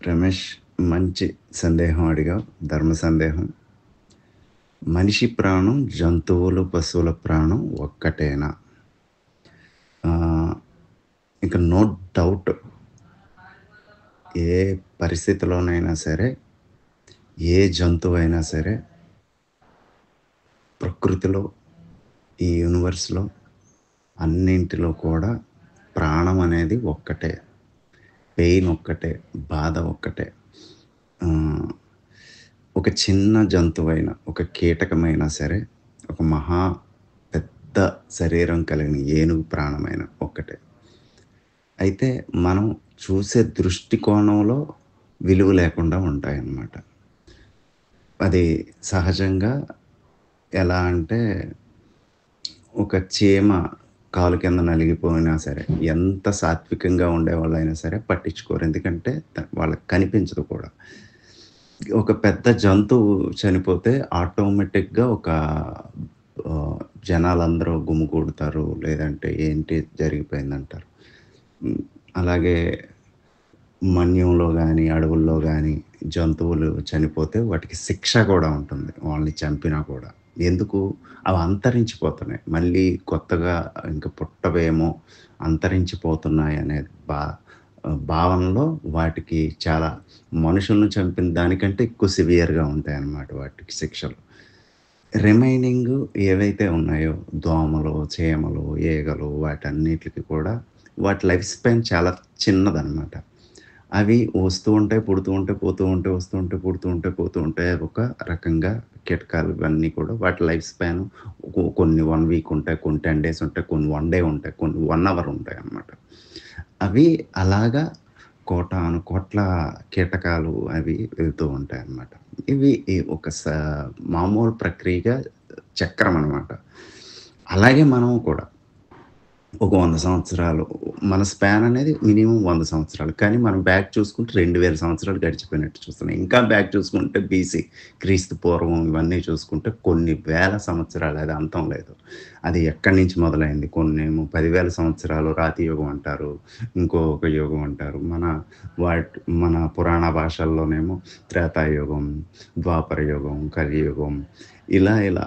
రమేష్, మంచి సందేహం అడిగావు. ధర్మ సందేహం. మనిషి ప్రాణం, జంతువులు, పశువుల ప్రాణం ఒక్కటేనా? ఆహ్, ఇక నో డౌట్. ఏ పరిస్థితిలోనైనా సరే, ఏ జంతువైనా సరే, ప్రకృతిలో, ఈ యూనివర్స్‌లో అన్నింటిలో కూడా ప్రాణం అనేది ఒక్కటే. పెయిన్ ఒక్కటే. బాధ ఒక్కటే. ఆహ్, ఒక చిన్న జంతువైన, ఒక కీటకమైనా సరే, ఒక పెద్ద శరీరం కలిగిన ఏనుగు ప్రాణమైన ఒక్కటే. అయితే మనం చూసే దృష్టికోణంలో విలువ లేకుండా ఉంటాయన్నమాట. అది సహజంగా ఎలా అంటే, ఒక చీమ కాలు కింద నలిగిపోయినా సరే, ఎంత సాత్వికంగా ఉండేవాళ్ళైనా సరే పట్టించుకోరు. ఎందుకంటే వాళ్ళకి కనిపించదు కూడా. ఒక పెద్ద జంతువు చనిపోతే ఆటోమేటిక్‌గా జనాలందరూ గుమిగూడుతారు. లేదంటే ఏంటి జరిగిపోయిందంటారు. హ్మ్. అలాగే మన్యంలో గాని, అడవుల్లో గాని జంతువులు చనిపోతే వాటికి శిక్ష గూడా ఉంటుంది. వాళ్ళని చంపినా కూడా. ఎందుకు? అవి అంతరించిపోతున్నాయి. మళ్ళీ కొత్తగా ఇంక పుట్టవేమో, అంతరించిపోతున్నాయనే భావనలో వాటికి చాలా మనుషులను చంపిన దానికంటే ఎక్కువ సివియర్‌గా ఉంటాయన్నమాట వాటికి శిక్షలు. రిమైనింగ్ ఏవైతే ఉన్నాయో దోమలు, చీమలు, ఈగలు వాటన్నిటికి కూడా వాటి లైఫ్ స్పాన్ చాలా చిన్నదనమాట. అవి వస్తూ ఉంటాయి, పుడుతూ ఉంటాయి, పోతూ ఉంటాయి, వస్తూ ఉంటాయి, పుడుతూ ఉంటాయి, పోతూ ఉంటాయి. ఒక రకంగా కీటకాలు ఇవన్నీ కూడా వాటి లైఫ్ స్పాన్ కొన్ని 1 వీక్ ఉంటాయి, కొన్ని 10 డేస్ ఉంటాయి, కొన్ని 1 డే ఉంటాయి, కొన్ని 1 అవర్ ఉంటాయన్నమాట. అవి అలాగా కోటాను కోట్ల కీటకాలు అవి వెళ్తూ ఉంటాయన్నమాట. ఇవి ఒక మామూలు ప్రక్రియగా చక్రం అనమాట. అలాగే మనం కూడా ఒక 100 సంవత్సరాలు మన స్పాన్ అనేది మినిమమ్ 100 సంవత్సరాలు. కానీ మనం బ్యాక్ చూసుకుంటే 2000 సంవత్సరాలు గడిచిపోయినట్టు చూస్తున్నాం. ఇంకా బ్యాక్ చూసుకుంటే బీసీ క్రీస్తు పూర్వం ఇవన్నీ చూసుకుంటే కొన్ని వేల సంవత్సరాలు అది అంతం లేదు. అది ఎక్కడి నుంచి మొదలైంది. కొన్నేమో 10,000 సంవత్సరాలు రాతి యుగం అంటారు. ఇంకొక యుగం అంటారు. మన పురాణ భాషల్లోనేమో త్రేతాయుగం, ద్వాపర యుగం, కలియుగం ఇలా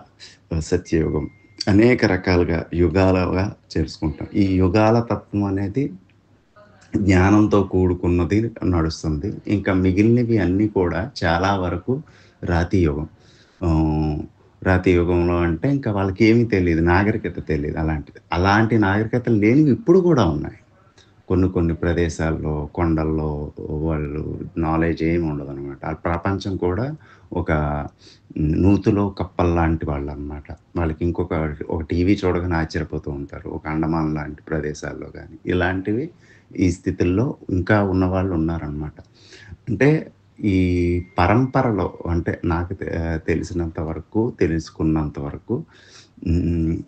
సత్యయుగం అనేక రకాలుగా యుగాలుగా చేసుకుంటాం. ఈ యుగాల తత్వం అనేది జ్ఞానంతో కూడుకున్నది నడుస్తుంది. ఇంకా మిగిలినవి అన్నీ కూడా చాలా వరకు రాతి యుగం. ఆహ్, రాతి యుగంలో అంటే ఇంకా వాళ్ళకేమీ తెలీదు. నాగరికత తెలీదు అలాంటిది. అలాంటి నాగరికతలు లేనివి ఇప్పుడు కూడా ఉన్నాయి. కొన్ని ప్రదేశాల్లో, కొండల్లో వాళ్ళు నాలెడ్జ్ ఏమి ఉండదనమాట. ఆ ప్రపంచం కూడా ఒక నూతిలో కప్పల్లాంటి వాళ్ళనమాట. వాళ్ళకి ఒక టీవీ చూడగానే ఆశ్చర్యపోతూ ఉంటారు. ఒక అండమాన్ లాంటి ప్రదేశాల్లో గాని, ఇలాంటివి ఈ స్థితుల్లో ఇంకా ఉన్నవాళ్ళు ఉన్నారనమాట. అంటే ఈ పరంపరలో అంటే నాకు తెలిసినంత వరకు, తెలుసుకున్నంత వరకు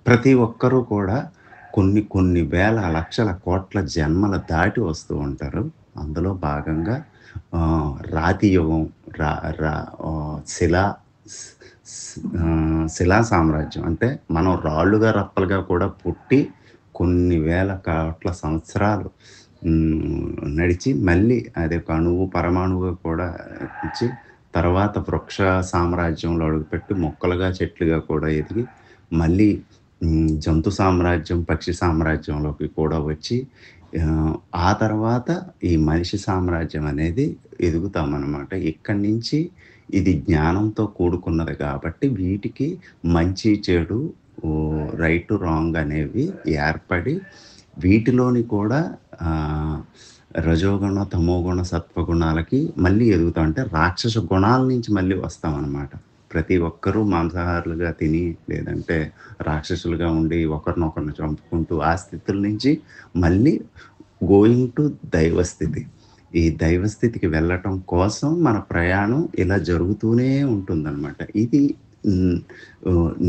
ప్రతి ఒక్కరు కూడా కొన్ని వేల, లక్షల, కోట్ల జన్మలు దాటి వస్తూ ఉంటారు. అందులో భాగంగా రాతి యుగం, రా రా శిలా స్ స్ శిలా సామ్రాజ్యం అంటే మనం రాళ్ళుగా, రప్పలుగా కూడా పుట్టి కొన్ని వేల కోట్ల సంవత్సరాలు నడిచి మళ్ళీ అదొక అణువు, పరమాణువుగా కూడా వచ్చి తర్వాత వృక్ష సామ్రాజ్యంలో అడుగుపెట్టి మొక్కలుగా, చెట్లుగా కూడా ఎదిగి మళ్ళీ జంతు సామ్రాజ్యం, పక్షి సామ్రాజ్యంలోకి కూడా వచ్చి ఆహ్, ఆ తర్వాత ఈ మనిషి సామ్రాజ్యం అనేది ఎదుగుతామనమాట. ఇక్కడి నుంచి ఇది జ్ఞానంతో కూడుకున్నది కాబట్టి వీటికి మంచి, చెడు, రైట్, రాంగ్ అనేవి ఏర్పడి వీటిలోని కూడా ఆహ్, రజోగుణ, తమోగుణ, సత్వగుణాలకి మళ్ళీ ఎదుగుతాం. అంటే రాక్షస గుణాల నుంచి మళ్ళీ వస్తామనమాట. ప్రతి ఒక్కరూ మాంసాహారులుగా తిని, లేదంటే రాక్షసులుగా ఉండి ఒకరినొకరిని చంపుకుంటూ ఆ స్థితుల నుంచి మళ్ళీ గోయింగ్ టు దైవస్థితి. ఈ దైవస్థితికి వెళ్ళటం కోసం మన ప్రయాణం ఇలా జరుగుతూనే ఉంటుందనమాట. ఇది హ్మ్.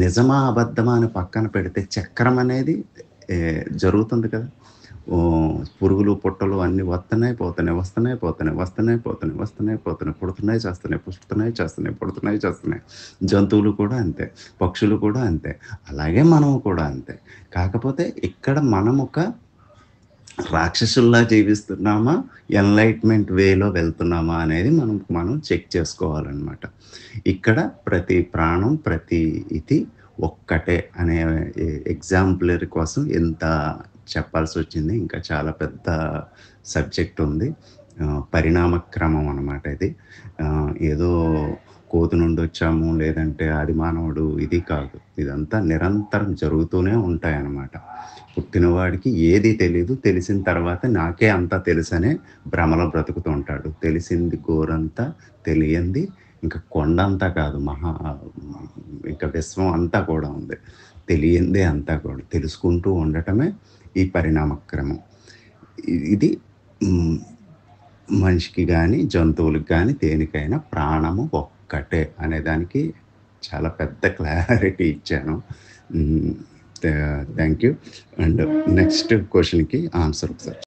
నిజమా? అబద్ధమా? అని పక్కన పెడితే చక్రం అనేది జరుగుతుంది కదా! పురుగులు, పుట్టలు అన్నీ వత్తన్నాయి, పోతున్నాయి, వస్తున్నాయి, పోతున్నాయి, వస్తున్నాయి, పోతున్నాయి, వస్తున్నాయి, పోతున్నాయి, పుడుతున్నాయి, చేస్తున్నాయి, పుడుతున్నాయి, చేస్తున్నాయి, పుడుతున్నాయి, చేస్తున్నాయి. జంతువులు కూడా అంతే. పక్షులు కూడా అంతే. అలాగే మనం కూడా అంతే. కాకపోతే ఇక్కడ మనం ఒక రాక్షసుల్లా జీవిస్తున్నామా? ఎన్‌లైట్‌మెంట్ వేలో వెళ్తున్నామా? అనేది మనం చెక్ చేసుకోవాలనమాట. ఇక్కడ ప్రతి ప్రాణం, ప్రతి ఇది ఒక్కటే అనే ఎగ్జాంపులరీ కోసం ఇంత చెప్పాల్సొచ్చింది. ఇంకా చాలా పెద్ద సబ్జెక్ట్ ఉంది. పరిణామ క్రమం అనమాట ఇది. ఏదో కోతి నుండొచ్చాము, లేదంటే ఆదిమానవుడు ఇది కాదు. ఇదంతా నిరంతరం జరుగుతూనే ఉంటాయనమాట. పుట్టినవాడికి ఏది తెలీదు. తెలిసిన తర్వాత నాకే అంతా తెలుసనే భ్రమలో బ్రతుకుతూ ఉంటాడు. తెలిసింది గోరంతా, తెలియంది ఇంక కొండంతా కాదు. ఇంక విశ్వం అంతా కూడా ఉంది. తెలియందే అంతా కూడా. తెలుసుకుంటూ ఉండటమే ఈ పరిణామ క్రమం. ఇది హ్మ్. మనిషికి గాని, జంతువులకి గాని, దేనికైనా ప్రాణము ఒక్కటే అనేదానికి చాలా పెద్ద క్లారిటీ ఇచ్చాను. Hmm. Thank you. And next క్వెషన్‌కి ఆన్సర్ ఒకసారి